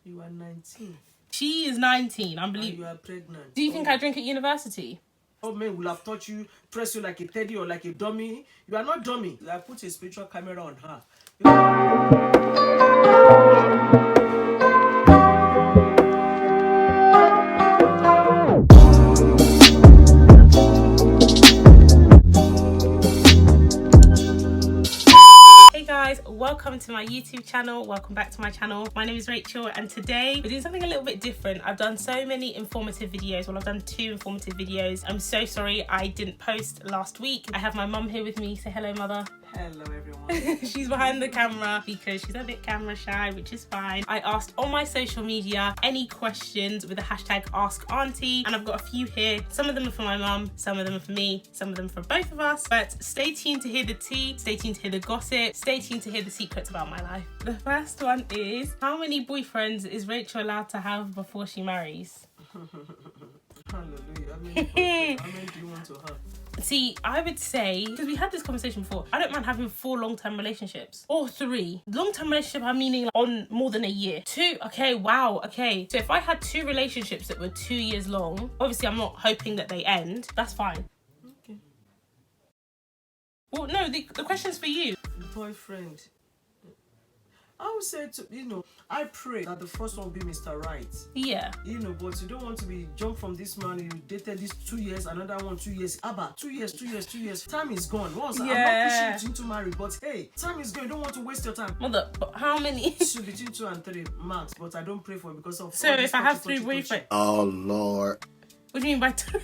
You are 19. She is 19, unbelievable. You are pregnant. Do you think I drink at university? All men will have taught you, press you like a teddy or like a dummy. You are not dummy. I put a spiritual camera on her. Welcome to my YouTube channel. Welcome back to my channel. My name is Rachel and today we're doing something a little bit different. I've done so many informative videos. Well, I've done 2 informative videos. I'm so sorry I didn't post last week. I have my mum here with me. Say hello, mother. Hello everyone. She's behind the camera because she's a bit camera shy, which is fine. I asked on my social media any questions with the hashtag #AskAuntie, and I've got a few here. Some of them are for my mum, some of them are for me, some of them for both of us. But stay tuned to hear the tea, stay tuned to hear the gossip, stay tuned to hear the secrets about my life. The first one is, how many boyfriends is Rachel allowed to have before she marries? Hallelujah. How many do you want to have? See, I would say, because we had this conversation before, I don't mind having 4 long-term relationships. Or 3. Long-term relationship, I'm meaning on more than a year. 2, okay, wow, okay. So if I had 2 relationships that were 2 years long, obviously I'm not hoping that they end, that's fine. Okay. Well, no, the question's for you. Boyfriend. I would say, I pray that the first one will be Mr. Right. Yeah. But you don't want to be jump from this man, you dated this 2 years, another one 2 years. Abba, 2 years. Time is gone. I'm not pushing you into marriage, but hey, time is gone. You don't want to waste your time. Mother, but how many? Should between 2 and 3 max, but I don't pray for it because of. So if I have 3 boyfriends. Oh Lord. What do you mean by 2?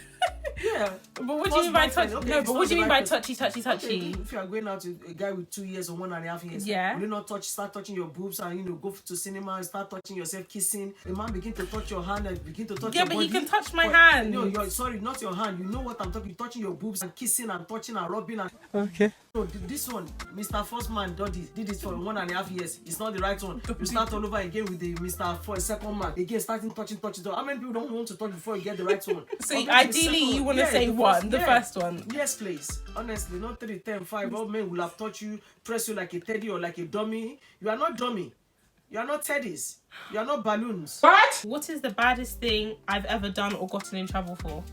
Yeah. But what do you mean by touchy? Okay, no, but what do you mean by touchy? Okay, if you are going out with a guy with 2 years or 1.5 years, yeah, will you not start touching your boobs and go to cinema and start touching yourself, kissing? A man begin to touch your hand and begin to touch your body. Yeah, but he can touch my hand. No, sorry, not your hand. You know what I'm talking? Touching your boobs and kissing and touching and rubbing and. Okay. So this one, Mr. First Man did it for 1.5 years. It's not the right one. You start all over again with the Mr. Second Man. Again, starting touching. How many people don't want to touch before you get the right one? So ideally, you want to say the first one. Yes, please. Honestly, not 3, 10, 5. All men will have taught you, press you like a teddy or like a dummy. You are not dummy. You are not teddies. You are not balloons. What is the baddest thing I've ever done or gotten in trouble for?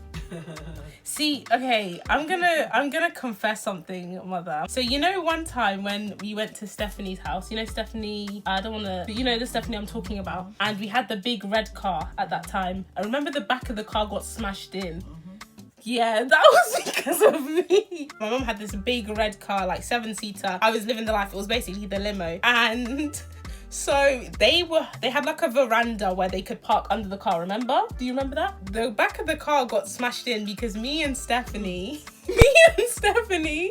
See, okay, I'm gonna confess something, mother. So one time when we went to Stephanie's house, Stephanie, the Stephanie I'm talking about, and we had the big red car at that time. I remember the back of the car got smashed in. Yeah, that was because of me. My mum had this big red car, like 7-seater. I was living the life. It was basically the limo. And so they had like a veranda where they could park under the car, remember? Do you remember that? The back of the car got smashed in because me and Stephanie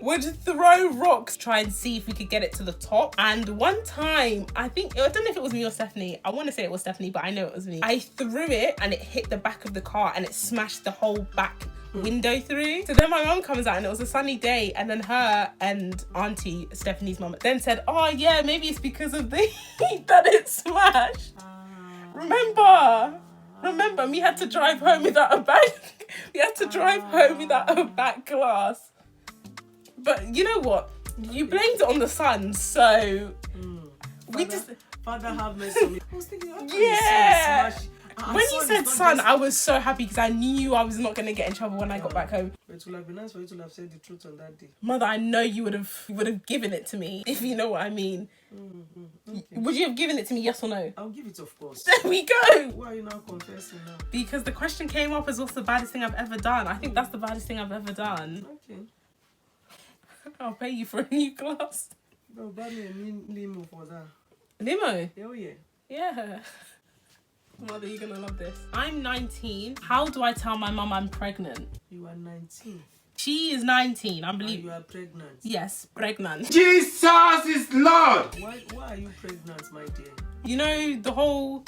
would throw rocks, try and see if we could get it to the top. And one time, I don't know if it was me or Stephanie. I want to say it was Stephanie, but I know it was me. I threw it and it hit the back of the car and it smashed the whole back window through. So then my mum comes out and it was a sunny day, and then her and Auntie, Stephanie's mum, then said, oh yeah, maybe it's because of the heat that it smashed. Remember, we had to drive home without a back glass. But you know what? You blamed it on the sun, so Father have mercy on me. I was thinking, yeah. When you said sun, I was so happy because I knew I was not going to get in trouble when I got back home. It would have been nice for you to have said the truth on that day. Mother, I know you would have given it to me, if you know what I mean. Okay. Would you have given it to me, yes or no? I'll give it, of course. There we go. Why are you now confessing now? Because the question came up as what's the baddest thing I've ever done. I think that's the baddest thing I've ever done. Okay. I'll pay you for a new glass. No, buy me a limo for that. Limo? Hell yeah. Yeah. Mother, you're gonna love this. I'm 19. How do I tell my mum I'm pregnant? You are 19. She is 19, unbelievable. You are pregnant. Yes, pregnant. Jesus is Lord! Why are you pregnant, my dear? The whole...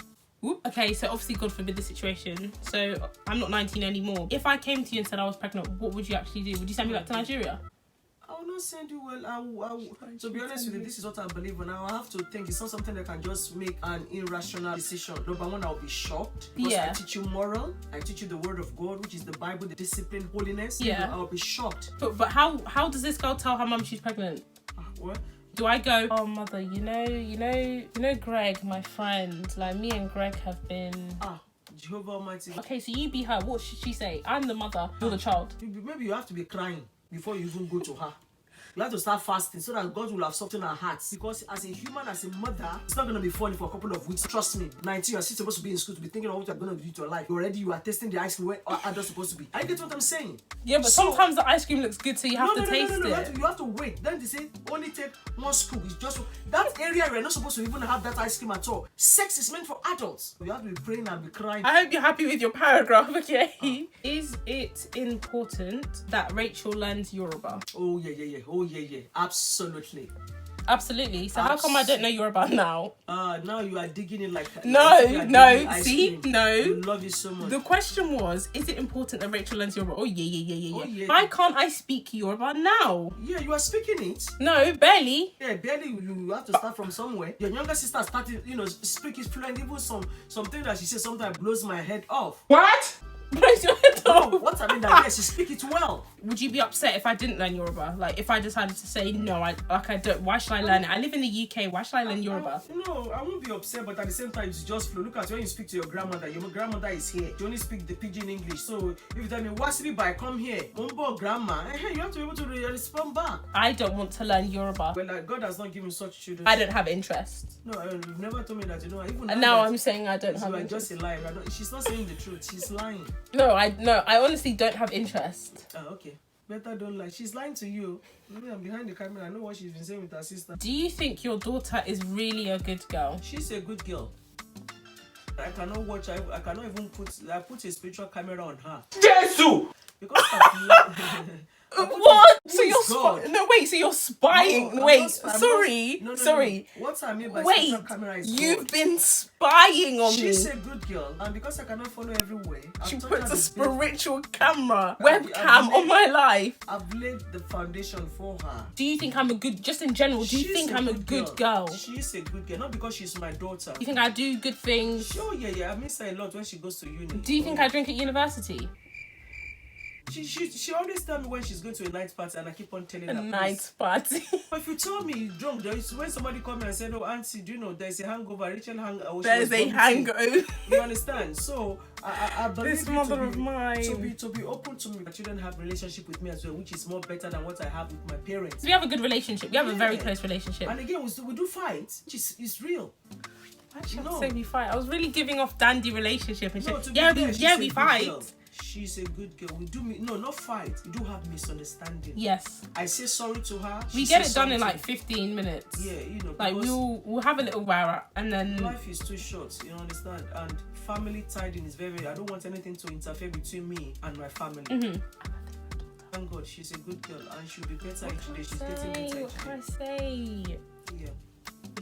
Okay, so obviously, God forbid the situation. So I'm not 19 anymore. If I came to you and said I was pregnant, what would you actually do? Would you send me back to Nigeria? I will not send you well. To be honest with you, this is what I believe in. I have to think. It's not something that can just make an irrational decision. Number one, I'll be shocked because I teach you moral. I teach you the word of God, which is the Bible, the discipline, holiness. Yeah. I'll be shocked. But how does this girl tell her mum she's pregnant? What? Do I go, oh mother, you know Greg, my friend, like me and Greg have been... Jehovah Almighty. Okay, so you be her. What should she say? I'm the mother, you're the child. Maybe you have to be crying before you even go to her. You have to start fasting so that God will have softened our hearts. Because as a human, as a mother, it's not going to be funny for a couple of weeks. Trust me. 19, you're still supposed to be in school to be thinking of what you're going to do with your life. You are tasting the ice cream where adults supposed to be. I get what I'm saying. Yeah, but sometimes the ice cream looks good, so you have to taste it. You have to wait. Then they say only take one scoop. It's just that area you're not supposed to even have that ice cream at all. Sex is meant for adults. You have to be praying and be crying. I hope you're happy with your paragraph, okay? Is it important that Rachel learns Yoruba? Oh yeah. Absolutely. So how come I don't know Yoruba now? Now you are digging it like no. You love it so much. The question was, is it important that Rachel learns Yoruba? Oh yeah. Oh, yeah. Why can't I speak Yoruba now? Yeah, you are speaking it. No, barely. Yeah, barely. You have to start from somewhere. Your younger sister started, speaking fluent. Even something that she says sometimes blows my head off. What? Blows your head off. No, what I mean that yes, she speak it well. Would you be upset if I didn't learn Yoruba? Like if I decided to say no, I don't. Why should I learn it? I live in the UK. Why should I learn Yoruba? No, I won't be upset, but at the same time, it's just flow. Look at when you speak to your grandmother grandmother is here. You only speak the pidgin English. So if you tell me, "Wasibi by come here," Umbo grandma, you have to be able to respond back. I don't want to learn Yoruba. Well, God has not given such children. I don't have interest. No, you never told me that. Even and now I'm saying I don't have interest. Just a lie. She's not saying the truth. She's lying. No, I honestly don't have interest. Oh, okay. Better don't lie. She's lying to you. Maybe I'm behind the camera. I know what she's been saying with her sister. Do you think your daughter is really a good girl? She's a good girl. I cannot watch. I cannot even put a spiritual camera on her. Jesus! Because what? So you're so you're spying. No, wait, sorry. Sorry. What I mean by spiritual camera is you've been spying on me. She's a good girl, and because I cannot follow everywhere, she puts a spiritual webcam on my life. I've laid the foundation for her. Do you think I'm a good? Just in general, do you think I'm a good girl? She's a good girl, not because she's my daughter. You think I do good things? Oh yeah. I miss her a lot when she goes to uni. Do you think I drink at university? She always tell me when she's going to a night party, and I keep on telling her. Night party. But if you tell me you're drunk, when somebody come and say, "Oh, auntie, do you know there's a hangover?" Rachel hangover. There's a hangover. You understand? So I believe this mother of mine to be open to me. My children have relationship with me as well, which is more better than what I have with my parents. We have a good relationship. We have a very close relationship. And again, we do fight, which is real. I shouldn't say we fight. I was really giving off dandy relationship and shit. We fight. Girl. She's a good girl. We do not fight. We do have misunderstanding. Yes. I say sorry to her. We get it done in like 15 minutes. Yeah, like we'll have a little row and then life is too short. You understand? And family tiding is very. I don't want anything to interfere between me and my family. Mm-hmm. Thank God, she's a good girl and she'll be better each day. She's getting better each day. What can I say? Yeah.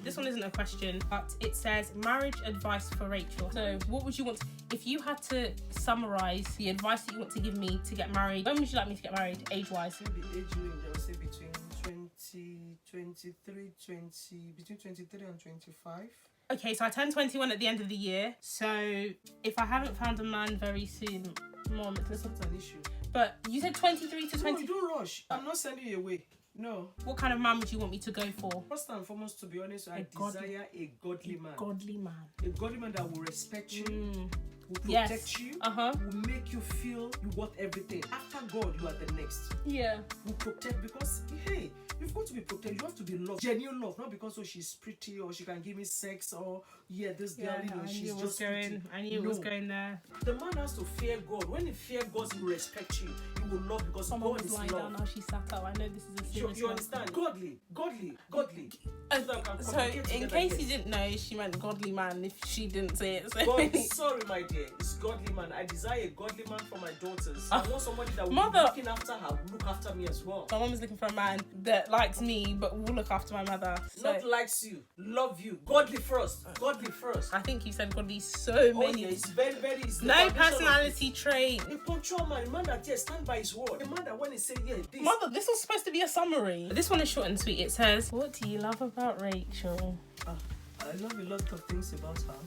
This one isn't a question, but it says marriage advice for Rachel. So what would you want if you had to summarize the advice that you want to give me to get married? When would you like me to get married, age-wise? Maybe age range, I would say between 23 and 25. Okay, so I turn 21 at the end of the year. So if I haven't found a man very soon, Mom, it's not an issue. But you said 23 to 20. No, you don't rush. I'm not sending you away. No. What kind of man would you want me to go for? First and foremost, to be honest, I desire a godly man. A godly man. A godly man that will respect you, will protect you, will make you feel you want everything. After God, you are the next. Yeah. Will protect because, hey, you've got to be protected. You have to be loved. Genuine love. Not because she's pretty or she can give me sex or, this girl, she's just pretty. I knew it was going there. The man has to fear God. When he fears God, he will respect you. He will love because God is love. Down now she sat up. I know this is a serious You understand? Godly. So, in case you didn't know, she meant godly man if she didn't say it. So. Sorry, my dear. It's godly man. I desire a godly man for my daughters. I want somebody that will be looking after her, will look after me as well. My mom is looking for a man that likes me, but will look after my mother. So. Not likes you, love you. Godly first. I think you said godly so many. Yeah, it's very, very easy. No personality trait. A punctual man, a man that stand by his word. A man that when he say this. Mother, this was supposed to be a summary. This one is short and sweet. It says, what do you love about Rachel? I love a lot of things about her.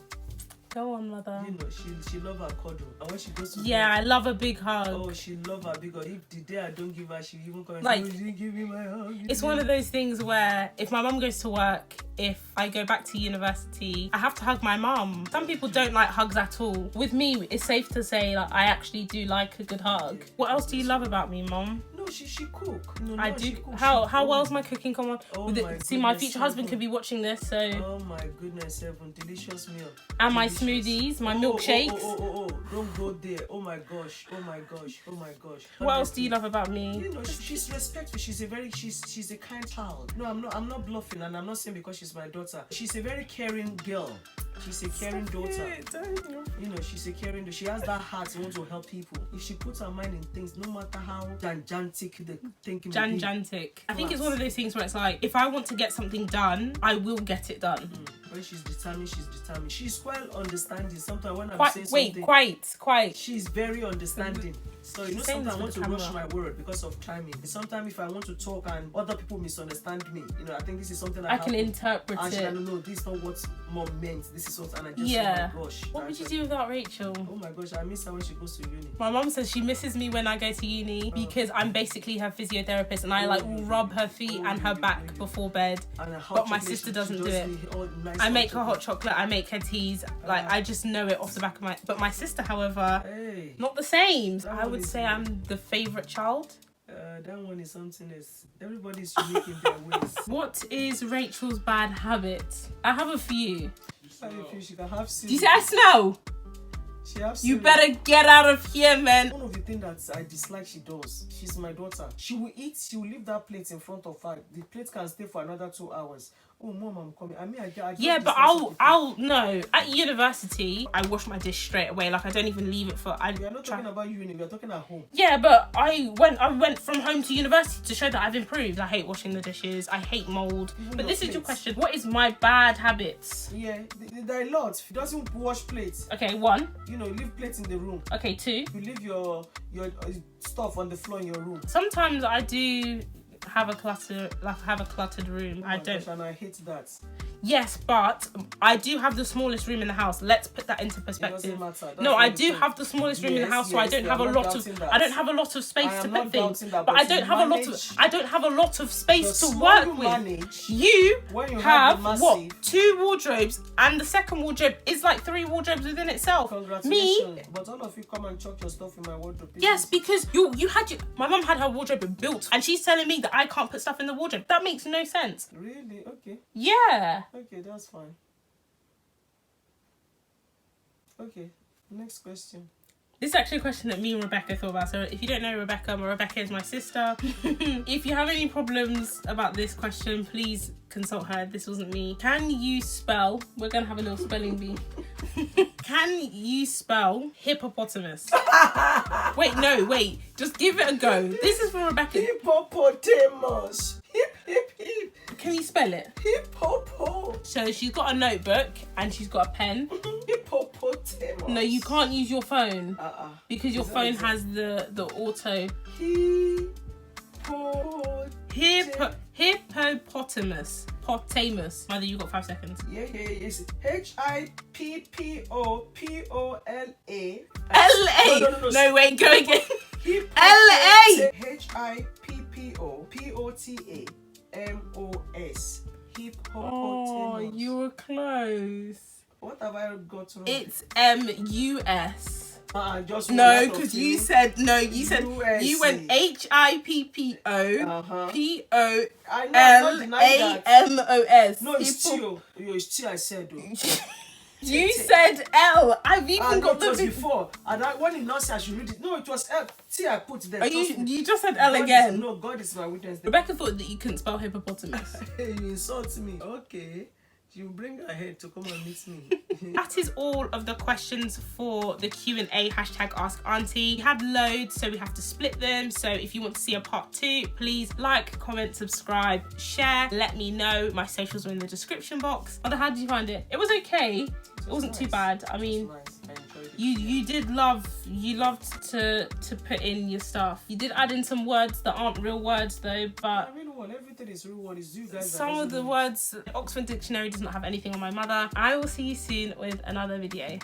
Go on, mother. You know, she love her cuddle. And when she goes to Yeah, bed, I love a big hug. oh, she love her big hug. If the day I don't give her, she even come and Like, say, oh, you didn't give me my hug. It's one of those things where if my mum goes to work, if I go back to university, I have to hug my mum. Some people don't like hugs at all. With me, it's safe to say like I actually do like a good hug. What else do you love about me, mum? No, she cook. No, I no, do. she cook. How She well's cook. my cooking? Come on. Oh With it- my see, my goodness, future husband Seven. could be watching this, so. Oh my goodness, Seven. Delicious meal. And my Delicious. smoothies, my Oh, milkshakes. Oh, don't go there. Oh my gosh. What else do you Honestly. love about me? You know, she's respectful. She's a kind child. No, I'm not bluffing, and I'm not saying because she's my daughter. She's a very caring girl. She's a caring daughter. You know, she's a caring. She has that heart to want to help people. If she puts her mind in things, no matter how gigantic the thinking may be. Gigantic. I think it's one of those things where it's like, if I want to get something done, I will get it done. When she's determined, she's determined. She's well understanding. Sometimes when I'm saying something, Quite. she's very understanding. So you know, Saying this sometimes I want for to the rush camera. my word because of timing. Sometimes if I want to talk and other people misunderstand me, you know, I think this is something I can have to- interpret and she it. don't know this is not what mom meant. This is what, and I just Yeah. oh my gosh. What would you do without Rachel? Oh my gosh, I miss her when she goes to uni. My mum says she misses me when I go to uni because I'm basically her physiotherapist and I like will rub her feet and her back before bed. And a hot But my chocolate, sister she doesn't does do it. me all nice I make her hot chocolate, I make her teas. Like I just know it off the back of my. But my sister, however, Hey, not the same. That I one would is say me. I'm the favorite child. that one is something else. Everybody's unique in their ways. What is Rachel's bad habit? I have a few. She can have Do you say I smell? She has You cereal. better get out of here, man. One of the things that I dislike she does, she's my daughter. She will eat, she will leave that plate in front of her. The plate can stay for another 2 hours. Oh, mom, I'm coming. I mean, I just Yeah, but dislike something. I'll no. At university, I wash my dish straight away. Like I don't even leave it for. We are not talking about uni, we are talking at home. Yeah, but I went from home to university to show that I've improved. I hate washing the dishes. I hate mold. Even But your this is your plates. question. What is my bad habits? Yeah, there are a lot. If you doesn't wash plates, Okay, 1. you know, leave plates in the room. Okay, 2. You leave your stuff on the floor in your room. Sometimes I do have a cluttered room. Oh I my don't. gosh, and I hate that. Yes, but I do have the smallest room in the house. Let's put that into perspective. matter. That's No, not I the do point. have the smallest room in the Yes, house, so I yes, don't we have a are not lot of. doubting that. I don't have a lot of space I to am put not things. doubting that, But I but don't you have a lot of. manage- I don't have a lot of The space to small work you with. manage, You when you have the massive, what? 2 wardrobes, and the second wardrobe is like 3 wardrobes within itself. Congratulations. Me. But all of you come and chuck your stuff in my wardrobe. Yes, because you had your. My mum had her wardrobe built, and she's telling me that I can't put stuff in the wardrobe. That makes no sense. Really? Okay. Yeah. Okay, that's fine. Okay, next question. This is actually a question that me and Rebecca thought about. So if you don't know Rebecca, Rebecca is my sister. If you have any problems about this question, please consult her. This wasn't me. Can you spell? We're going to have a little spelling bee. Can you spell hippopotamus? Wait. Just give it a go. This is from Rebecca. Hippopotamus. Hip, hip, hip. Can you spell it? Hippopo. So she's got a notebook and she's got a pen. Hippopotamus. No, you can't use your phone because your Is that phone exact? has the auto. Hippopotamus. Potamus. Mother, you got 5 seconds. Yeah. It's Hippopola. L-A. No. No, wait, go again. LA. Hippopotamus. Hippopotamus. Oh, you were close. What have I got wrong? It's M-U-S. Just No, one out of because two. you said you went H-I-P-P-O-P-O-L-A-M-O-S. I know, I'm not denying that. No, it's Tio. It's Tio I said though. You said L. I've even And got it the was big... before. And when he not say I should read it. No, it was L. T I put there. You just said L God again. Is, no, God is my witness. Rebecca thought that you couldn't spell hippopotamus. You insult me. Okay. You bring her head to come and meet me. That is all of the questions for the Q&A #AskAuntie. We had loads, so we have to split them. So if you want to see a part 2, please like, comment, subscribe, share. Let me know. My socials are in the description box. Mother, how did you find it? It was okay. It wasn't too bad. I mean, Nice. I enjoyed it. you loved to put in your stuff. You did add in some words that aren't real words though, but I really one. Everything is real one. It's you guys. Some of the words, Oxford Dictionary does not have anything on my mother. I will see you soon with another video.